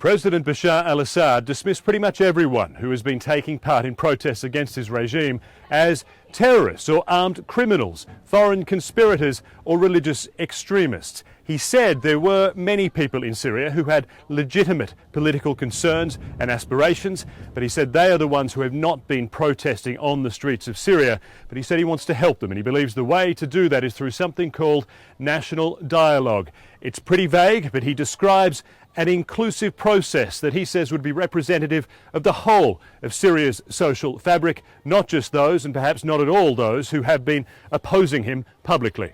President Bashar al-Assad dismissed pretty much everyone who has been taking part in protests against his regime as terrorists or armed criminals, foreign conspirators or religious extremists. He said there were many people in Syria who had legitimate political concerns and aspirations, but he said they are the ones who have not been protesting on the streets of Syria. But he said he wants to help them, and he believes the way to do that is through something called national dialogue. It's pretty vague, but he describes an inclusive process that he says would be representative of the whole of Syria's social fabric, not just those, and perhaps not at all those, who have been opposing him publicly.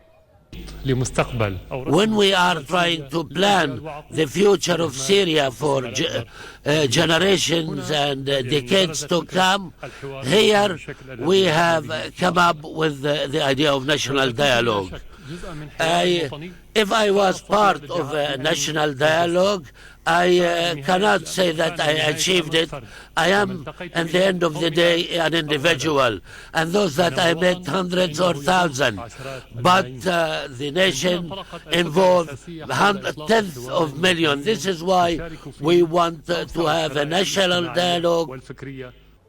When we are trying to plan the future of Syria for generations and decades to come, here we have come up with the idea of national dialogue. If I was part of a national dialogue, I cannot say that I achieved it. I am, at the end of the day, an individual, and those that I met hundreds or thousands. But the nation involved tenths of millions. This is why we want to have a national dialogue.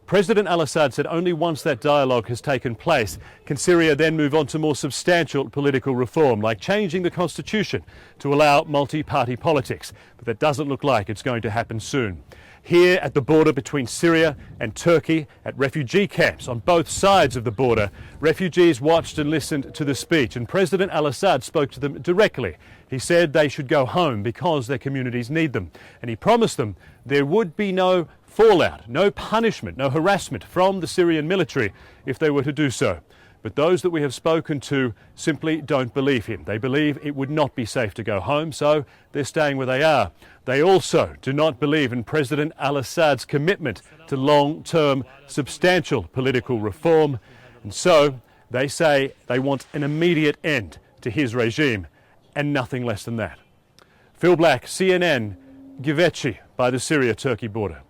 President al-Assad said only once that dialogue has taken place can Syria then move on to more substantial political reform, like changing the constitution to allow multi-party politics. But that doesn't look like it's going to happen soon. Here at the border between Syria and Turkey, at refugee camps on both sides of the border, refugees watched and listened to the speech, and President al-Assad spoke to them directly. He said they should go home because their communities need them, and he promised them there would be no fallout, no punishment, no harassment from the Syrian military if they were to do so. But those that we have spoken to simply don't believe him. They believe it would not be safe to go home, so they're staying where they are. They also do not believe in President al-Assad's commitment to long-term, substantial political reform, and so they say they want an immediate end to his regime, and nothing less than that. Phil Black, CNN, Givenchy by the Syria-Turkey border.